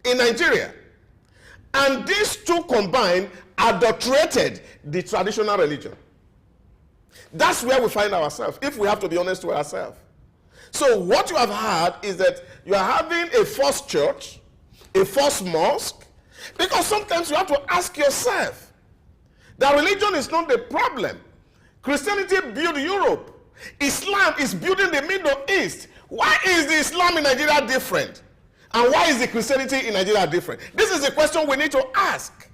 in Nigeria. And these two combined adulterated the traditional religion. That's where we find ourselves, if we have to be honest with ourselves. So what you have had is that you are having a false church, a false mosque, because sometimes you have to ask yourself, that religion is not the problem. Christianity built Europe. Islam is building the Middle East. Why is the Islam in Nigeria different? And why is the Christianity in Nigeria different? This is a question we need to ask.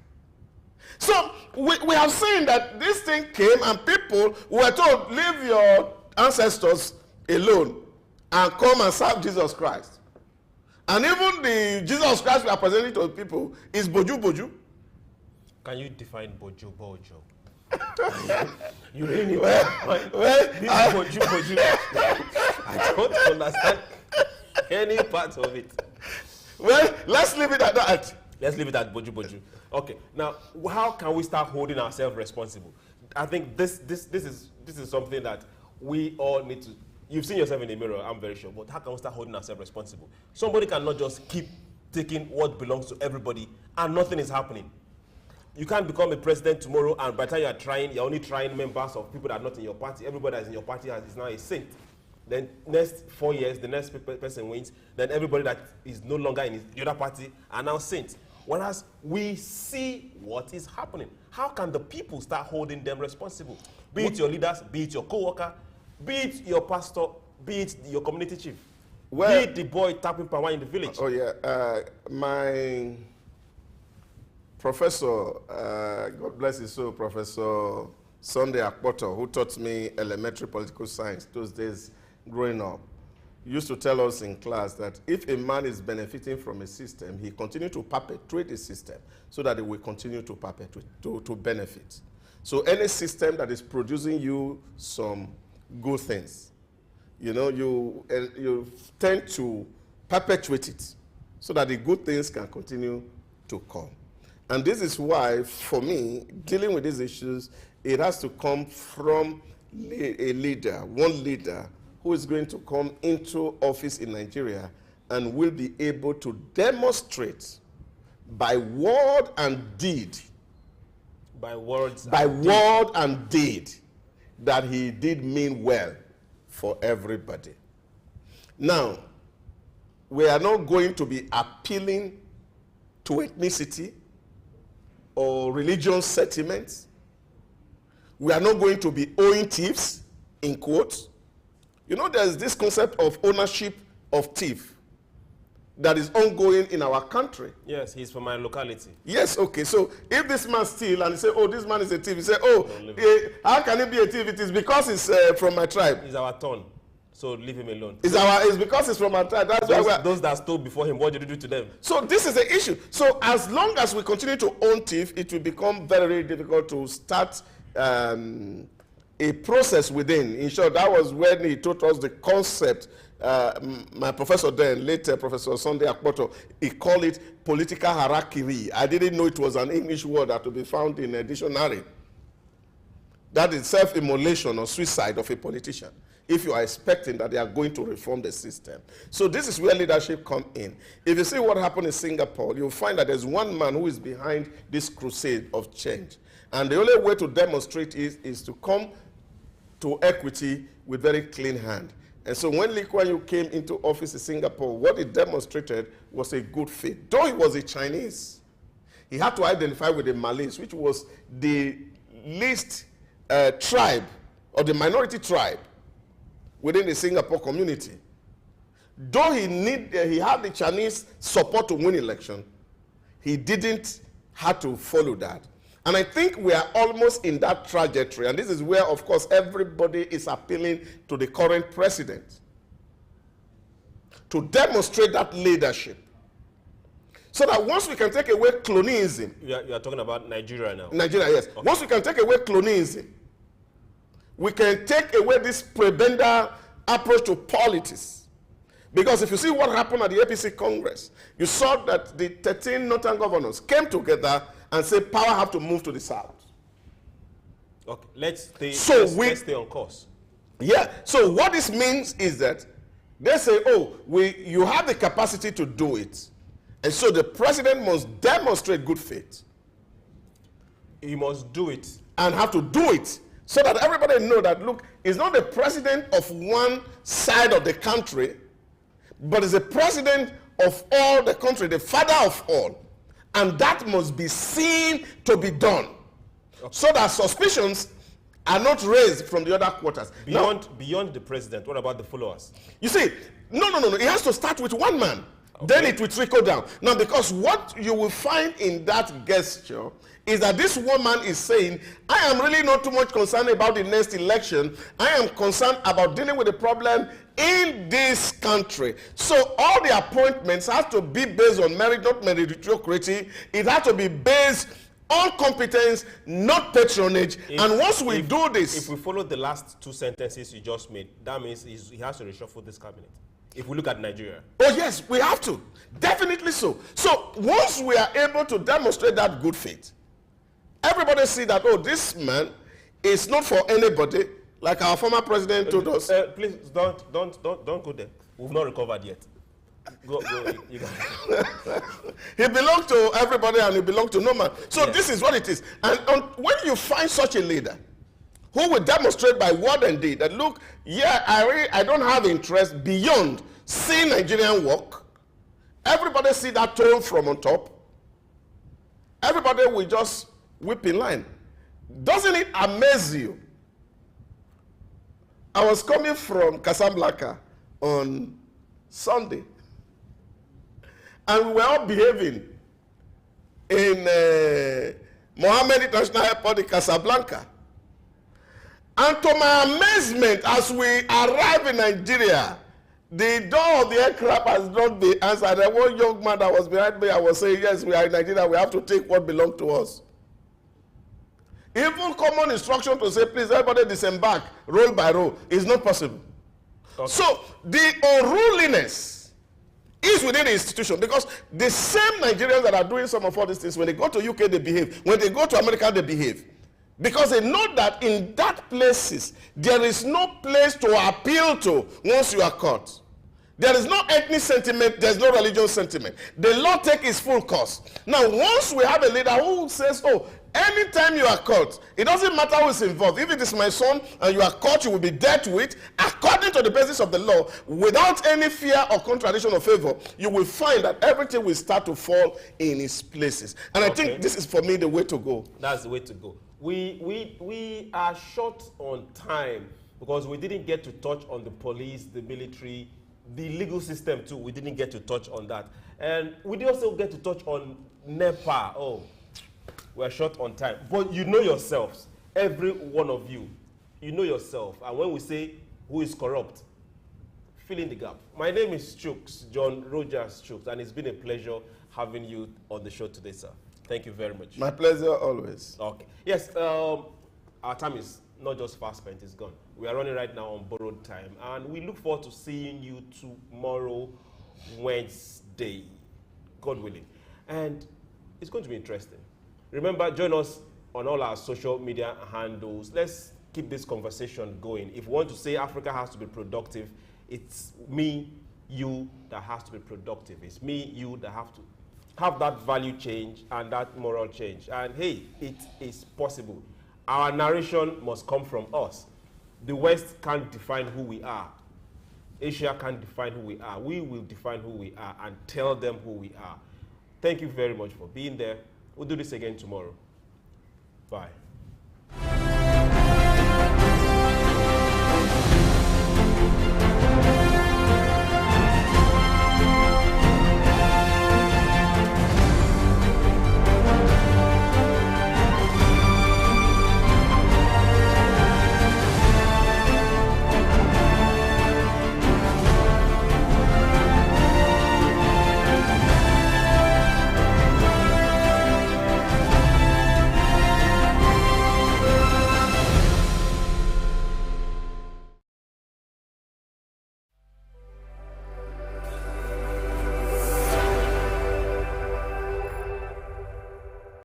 So we have seen that this thing came and people were told, leave your ancestors alone and come and serve Jesus Christ. And even the Jesus Christ we are presenting to people is Boju Boju. Can you define Boju Boju? You really need this Boju Boju. I don't understand any part of it. Well, let's leave it at that. Let's leave it at Boju Boju. Okay. Now, how can we start holding ourselves responsible? I think this is something that we all need to. You've seen yourself in the mirror, I'm very sure. But how can we start holding ourselves responsible? Somebody cannot just keep taking what belongs to everybody and nothing is happening. You can't become a president tomorrow and by the time you're only trying members of people that are not in your party. Everybody that's in your party is now a saint. Then next 4 years, the next person wins. Then everybody that is no longer in the other party are now saints. Whereas we see what is happening. How can the people start holding them responsible? Be it your leaders, be it your co-worker, be it your pastor, be it your community chief, be it the boy tapping power in the village. Oh yeah, my professor, God bless his soul, Professor Sunday Akpoto, who taught me elementary political science those days growing up, used to tell us in class that if a man is benefiting from a system, he continues to perpetuate the system so that it will continue to perpetuate, to benefit. So any system that is producing you some good things, you tend to perpetuate it. so that the good things can continue to come. And this is why, for me, dealing with these issues, it has to come from a leader, one leader, who is going to come into office in Nigeria and will be able to demonstrate by word and deed, and deed, that he did mean well for everybody. Now, we are not going to be appealing to ethnicity or religious sentiments. We are not going to be owing thieves, in quotes. You know, there's this concept of ownership of thief that is ongoing in our country. Yes, he's from my locality. Yes, okay. So if this man steals and he say, oh, this man is a thief, he say, oh, how can he be a thief? It is because he's from my tribe. It's our turn. So leave him alone. It's because it's from our tribe. That's why those that stole before him, what did you do to them? So this is the issue. So as long as we continue to own thief, it will become very, very difficult to start a process within. In short, that was when he taught us the concept. My professor then, later Professor Sunday Akpoto, he called it political harakiri. I didn't know it was an English word that to be found in a dictionary. That is self-immolation or suicide of a politician, if you are expecting that they are going to reform the system. So this is where leadership comes in. If you see what happened in Singapore, you'll find that there's one man who is behind this crusade of change. And the only way to demonstrate is to come to equity with very clean hand. And so when Lee Kuan Yew came into office in Singapore, what he demonstrated was a good faith. Though he was a Chinese, he had to identify with the Malays, which was the least tribe, or the minority tribe within the Singapore community. Though he had the Chinese support to win election, he didn't have to follow that. And I think we are almost in that trajectory. And this is where, of course, everybody is appealing to the current president to demonstrate that leadership. So that once we can take away clonism. You are talking about Nigeria now. Nigeria, yes. Okay. Once we can take away clonism, we can take away this prebenda approach to politics. Because if you see what happened at the APC Congress, you saw that the 13 northern governors came together and said power have to move to the south. Okay, let's stay on course. Yeah, so what this means is that they say, oh, you have the capacity to do it. And so the president must demonstrate good faith. He must do it. And have to do it. So that everybody know that, look, it's not the president of one side of the country, but it's the president of all the country, the father of all. And that must be seen to be done. Okay. So that suspicions are not raised from the other quarters. Beyond the president, what about the followers? You see, no. It has to start with one man. Okay. Then it will trickle down. Now, because what you will find in that gesture is that this woman is saying, I am really not too much concerned about the next election. I am concerned about dealing with the problem in this country. So all the appointments have to be based on merit, not meritocracy. It has to be based on competence, not patronage. And once we do this... If we follow the last two sentences you just made, that means he has to reshuffle this cabinet. If we look at Nigeria. Oh yes, we have to. Definitely so. So once we are able to demonstrate that good faith, everybody see that, oh, this man is not for anybody, like our former president told us. Please don't go there. We've not recovered yet. Go. You He belongs to everybody and he belongs to no man. So yes. This is what it is. And when you find such a leader who will demonstrate by word and deed that, look, yeah, I don't have interest beyond seeing Nigerian work. Everybody see that tone from on top. Everybody will just whip in line. Doesn't it amaze you? I was coming from Casablanca on Sunday, and we were all behaving in Mohammed International Airport in Casablanca. And to my amazement, as we arrive in Nigeria, the door of the aircraft has not been answered. And one young man that was behind me, I was saying, yes, we are in Nigeria, we have to take what belongs to us. Even common instruction to say, please, everybody disembark, roll by roll, is not possible. Okay. So the unruliness is within the institution, because the same Nigerians that are doing some of all these things, when they go to UK, they behave. When they go to America, they behave. Because they know that in that places, there is no place to appeal to once you are caught. There is no ethnic sentiment, there's no religious sentiment. The law take its full course. Now, once we have a leader who says, oh, anytime you are caught, it doesn't matter who is involved. If it is my son and you are caught, you will be dealt with according to the basis of the law, without any fear or contradiction or favor. You will find that everything will start to fall in its places. And I think this is, for me, the way to go. That's the way to go. We are short on time because we didn't get to touch on the police, the military, the legal system too. We didn't get to touch on that. And we did also get to touch on NEPA. Oh, we're short on time. But you know yourselves, every one of you, you know yourself. And when we say who is corrupt, fill in the gap. My name is Chuks, John-Rogers Chuks, and it's been a pleasure having you on the show today, sir. Thank you very much. My pleasure always. Okay. Yes, our time is not just fast spent, it's gone. We are running right now on borrowed time, and we look forward to seeing you tomorrow, Wednesday, God willing. And it's going to be interesting. Remember, join us on all our social media handles. Let's keep this conversation going. If you want to say Africa has to be productive, it's me, you that has to be productive. It's me, you that have to have that value change and that moral change. And hey, it is possible. Our narration must come from us. The West can't define who we are. Asia can't define who we are. We will define who we are and tell them who we are. Thank you very much for being there. We'll do this again tomorrow. Bye.